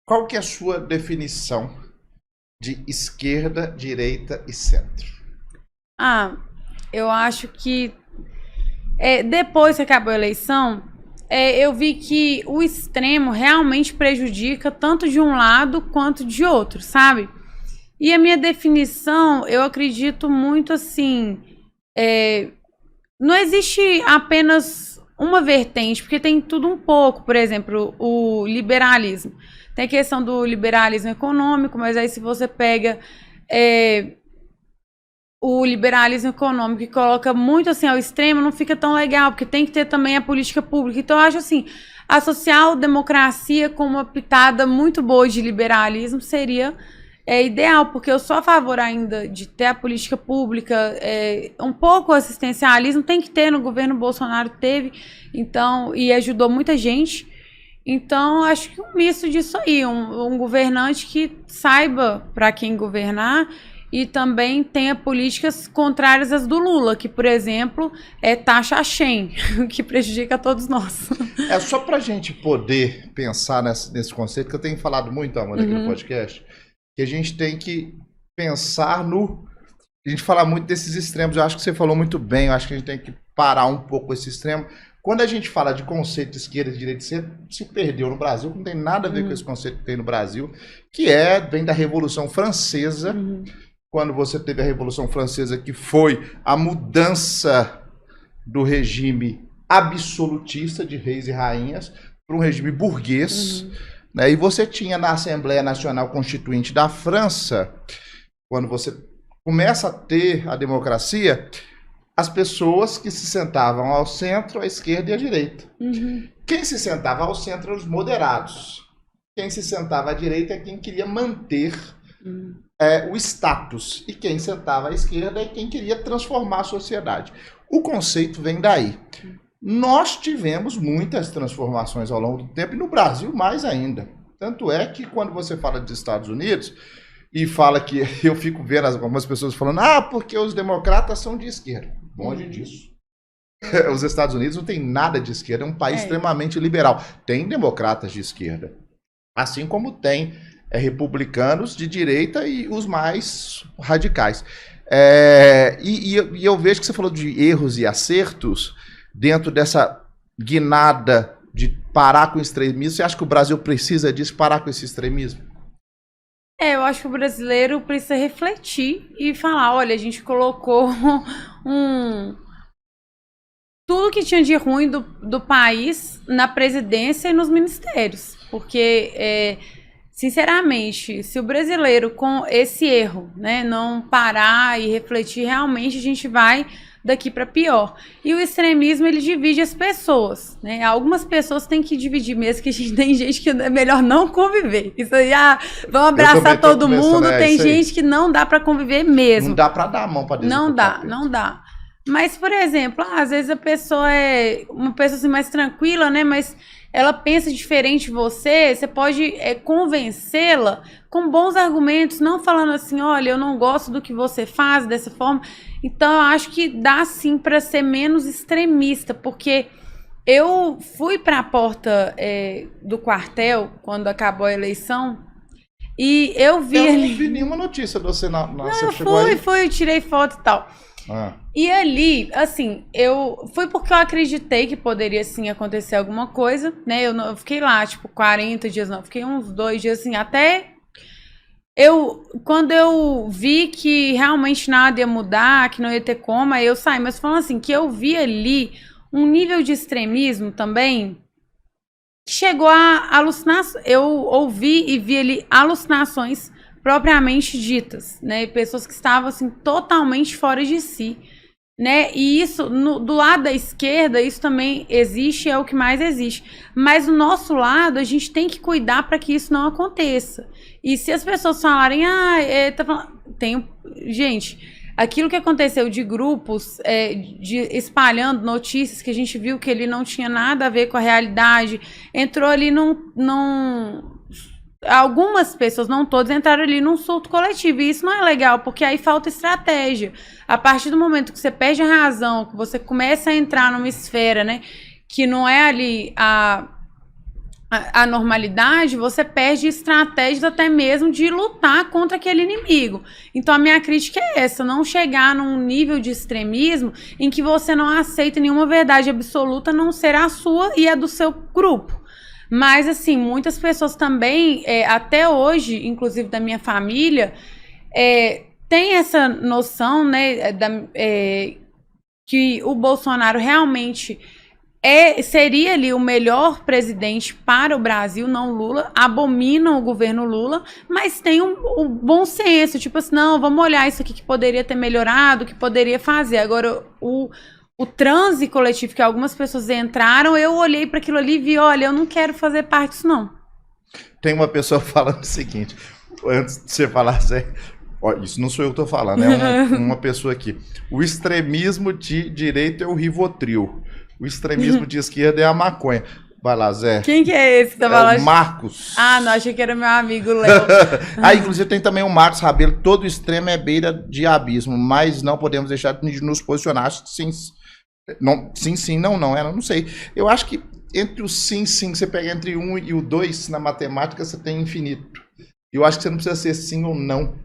Qual que é a sua definição de esquerda, direita e centro? Eu acho que depois que acabou a eleição, eu vi que o extremo realmente prejudica tanto de um lado quanto de outro, sabe? E a minha definição, eu acredito muito assim, não existe apenas uma vertente, porque tem tudo um pouco. Por exemplo, o liberalismo. Tem a questão do liberalismo econômico, mas aí se você pega o liberalismo econômico e coloca muito assim ao extremo, não fica tão legal, porque tem que ter também a política pública. Então eu acho assim, a social-democracia com uma pitada muito boa de liberalismo seria ideal, porque eu sou a favor ainda de ter a política pública, um pouco o assistencialismo tem que ter, no governo Bolsonaro teve, então, e ajudou muita gente. Então, acho que um misto disso aí, um governante que saiba para quem governar e também tenha políticas contrárias às do Lula, que, por exemplo, é taxa Shen, que prejudica todos nós. Só para a gente poder pensar nesse conceito, que eu tenho falado muito, Amanda, aqui no podcast, que a gente tem que pensar a gente fala muito desses extremos, eu acho que você falou muito bem, eu acho que a gente tem que parar um pouco esse extremo. Quando a gente fala de conceito de esquerda e direita, se perdeu no Brasil, não tem nada a ver com esse conceito que tem no Brasil, que vem da Revolução Francesa, quando você teve a Revolução Francesa, que foi a mudança do regime absolutista de reis e rainhas para um regime burguês, né? E você tinha na Assembleia Nacional Constituinte da França, quando você começa a ter a democracia, as pessoas que se sentavam ao centro, à esquerda e à direita. Quem se sentava ao centro eram os moderados. Quem se sentava à direita é quem queria manter o status. E quem sentava à esquerda é quem queria transformar a sociedade. O conceito vem daí. Nós tivemos muitas transformações ao longo do tempo, e no Brasil mais ainda. Tanto é que quando você fala dos Estados Unidos, e fala que eu fico vendo algumas pessoas falando, porque os democratas são de esquerda. Longe disso. Os Estados Unidos não tem nada de esquerda, é um país extremamente liberal. Tem democratas de esquerda. Assim como tem republicanos de direita e os mais radicais. E eu vejo que você falou de erros e acertos dentro dessa guinada de parar com o extremismo. Você acha que o Brasil precisa disso, parar com esse extremismo? Eu acho que o brasileiro precisa refletir e falar, olha, a gente colocou tudo que tinha de ruim do país na presidência e nos ministérios. Porque, sinceramente, se o brasileiro com esse erro, né, não parar e refletir, realmente a gente vai daqui para pior. E o extremismo, ele divide as pessoas, né? Algumas pessoas têm que dividir mesmo, que tem gente que é melhor não conviver. Isso aí, vamos abraçar todo mundo, tem gente que não dá para conviver mesmo. Não dá para dar a mão para desequilibrar. Não dá. Mas, por exemplo, às vezes a pessoa é uma pessoa assim, mais tranquila, né? Mas ela pensa diferente de você, você pode convencê-la com bons argumentos, não falando assim, olha, eu não gosto do que você faz dessa forma. Então, eu acho que dá sim para ser menos extremista, porque eu fui para a porta do quartel quando acabou a eleição e eu vi... Eu não vi nenhuma notícia de você eu tirei foto e tal. E ali, assim, eu fui porque eu acreditei que poderia, sim, acontecer alguma coisa, né? Eu fiquei lá, tipo, 40 dias, não, fiquei uns 2 dias, assim, até... Quando eu vi que realmente nada ia mudar, que não ia ter como, aí eu saí. Mas falando assim, que eu vi ali um nível de extremismo também, que chegou a alucinação. Eu ouvi e vi ali alucinações propriamente ditas, né? Pessoas que estavam, assim, totalmente fora de si, né? E isso, do lado da esquerda, isso também existe, é o que mais existe. Mas do nosso lado, a gente tem que cuidar para que isso não aconteça. E se as pessoas falarem, gente, aquilo que aconteceu de grupos espalhando notícias que a gente viu que ele não tinha nada a ver com a realidade, entrou ali algumas pessoas, não todos, entraram ali num surto coletivo, e isso não é legal, porque aí falta estratégia. A partir do momento que você perde a razão, que você começa a entrar numa esfera, né, que não é ali a normalidade, você perde estratégias até mesmo de lutar contra aquele inimigo. Então a minha crítica é essa, não chegar num nível de extremismo em que você não aceita nenhuma verdade absoluta, a não ser a sua e a do seu grupo. Mas assim, muitas pessoas também, até hoje, inclusive da minha família, tem essa noção, né, que o Bolsonaro realmente seria ali o melhor presidente para o Brasil, não Lula, abominam o governo Lula, mas tem um bom senso, tipo assim, não, vamos olhar isso aqui que poderia ter melhorado, que poderia fazer. Agora, o transe coletivo que algumas pessoas entraram, eu olhei para aquilo ali e vi, olha, eu não quero fazer parte disso, não. Tem uma pessoa falando o seguinte, antes de você falar, Zé, isso não sou eu que estou falando, é uma pessoa aqui. O extremismo de direita é o Rivotril. O extremismo de esquerda é a maconha. Vai lá, Zé. Quem que é esse que tá falando? O Marcos. Ah, não, achei que era meu amigo Léo. Inclusive tem também o Marcos Rabelo. Todo extremo é beira de abismo, mas não podemos deixar de nos posicionar. Sim, não, sim, não, eu não sei. Eu acho que entre o sim, você pega entre 1 e o 2, na matemática você tem infinito. Eu acho que você não precisa ser sim ou não.